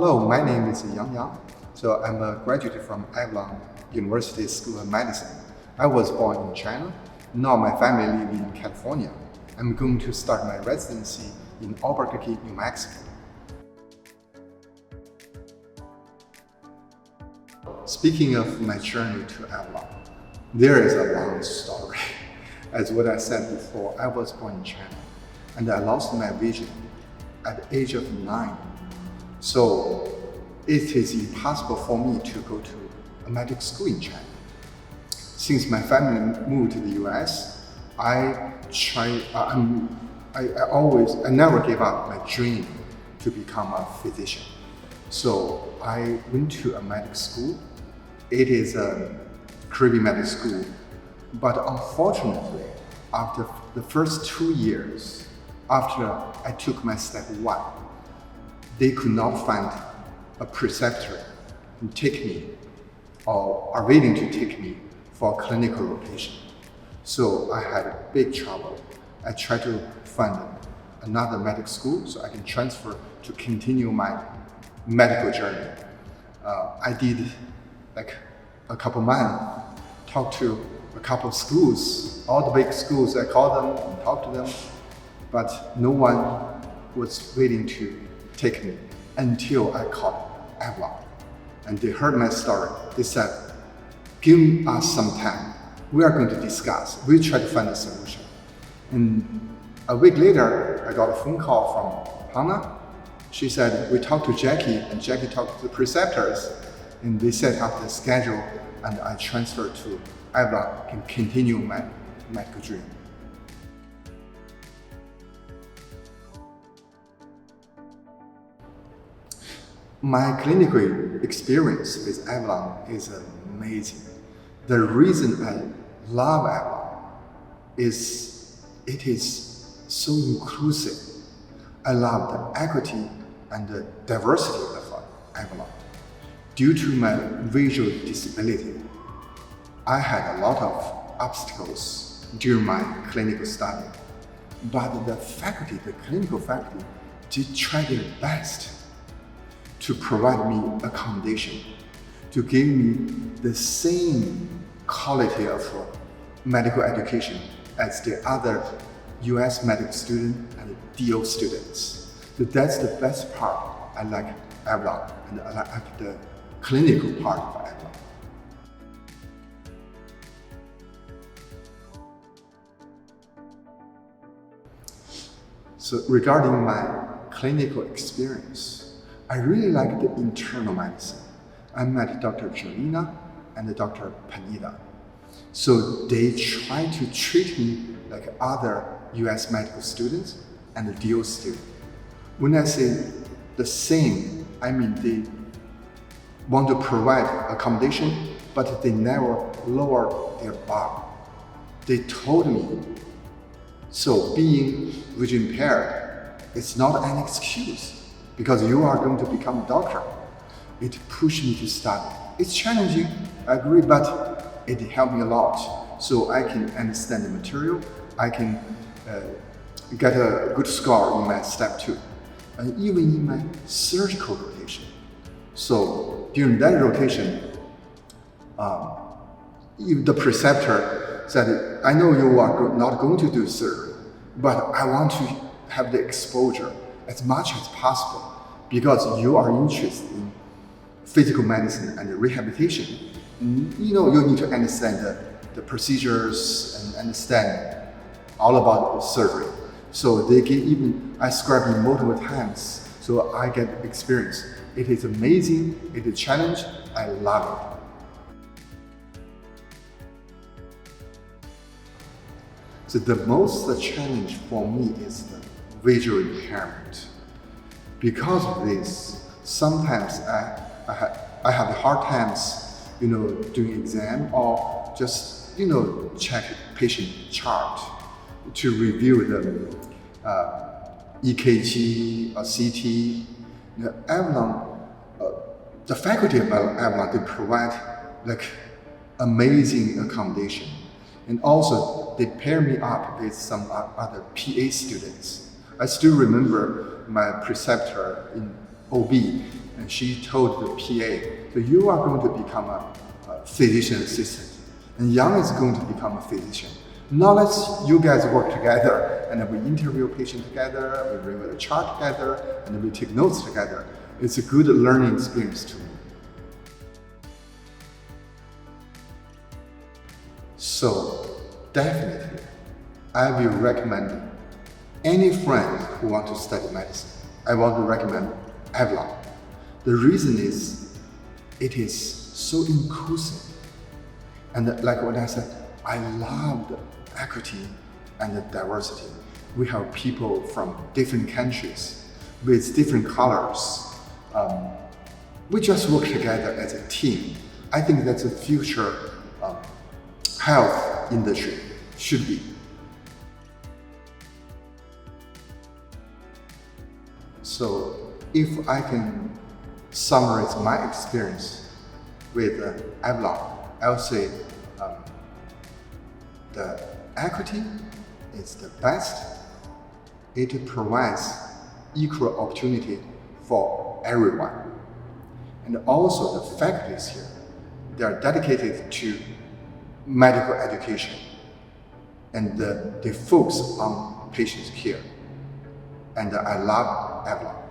Hello, my name is Yang. So I'm a graduate from Avalon University School of Medicine. I was born in China. Now my family lives in California. I'm going to start my residency in Albuquerque, New Mexico. Speaking of my journey to Avalon, there is a long story. As what I said before, I was born in China and I lost my vision at the age of 9. So it is impossible for me to go to a medical school in China. Since my family moved to the US, I never gave up my dream to become a physician. So I went to a medical school. It is a Caribbean medical school, but unfortunately, after the first 2 years, after I took my step 1, they could not find a preceptor to take me or are willing to take me for a clinical rotation. So I had big trouble. I tried to find another medical school so I can transfer to continue my medical journey. I did like a couple months, talked to a couple of schools, all the big schools. I called them and talked to them, but no one was willing to take me until I called Avalon. And they heard my story. They said, give us some time. We are going to discuss. We'll try to find a solution. And a week later, I got a phone call from Hannah. She said, we talked to Jackie, and Jackie talked to the preceptors, and they set up the schedule, and I transferred to Avalon and continue my medical dream. My clinical experience with Avalon is amazing. The reason I love Avalon is it is so inclusive. I love the equity and the diversity of Avalon. Due to my visual disability, I had a lot of obstacles during my clinical study. But the faculty, the clinical faculty, did try their best to provide me accommodation, to give me the same quality of medical education as the other US medical students and DO students. So that's the best part. I like Avalon, and I like the clinical part of Avalon. So regarding my clinical experience, I really like the internal medicine. I met Dr. Jelena and Dr. Panida. So they try to treat me like other US medical students and the DO students. When I say the same, I mean they want to provide accommodation, but they never lower their bar. They told me, so being vision impaired, it's not an excuse because you are going to become a doctor. It pushed me to study. It's challenging, I agree, but it helped me a lot. So I can understand the material, I can get a good score in my step 2, and even in my surgical rotation. So during that rotation, the preceptor said, I know you are not going to do surgery, but I want to have the exposure as much as possible because you are interested in physical medicine and rehabilitation. You need to understand the procedures and understand all about surgery. So they can I scribe it multiple times, so I get experience. It is amazing, it is a challenge, I love it. So the most challenge for me is the visual impairment. Because of this, sometimes I have hard times, doing exam or just, check patient chart to review the EKG or CT. Avalon, the faculty of Avalon, they provide like amazing accommodation. And also, they pair me up with some other PA students. I still remember my preceptor in OB, and she told the PA, so you are going to become a physician assistant, and Yang is going to become a physician. Now let's you guys work together, and we interview patients together, we review the chart together, and we take notes together. It's a good learning experience to me. So definitely, I will recommend any friend who want to study medicine. I want to recommend Avalon. The reason is, it is so inclusive. And like what I said, I love the equity and the diversity. We have people from different countries with different colors. We just work together as a team. I think that's the future health industry should be. So if I can summarize my experience with Avalon, I'll say the equity is the best. It provides equal opportunity for everyone. And also the faculties here, they are dedicated to medical education, and they focus on patient care. And I love Avalon.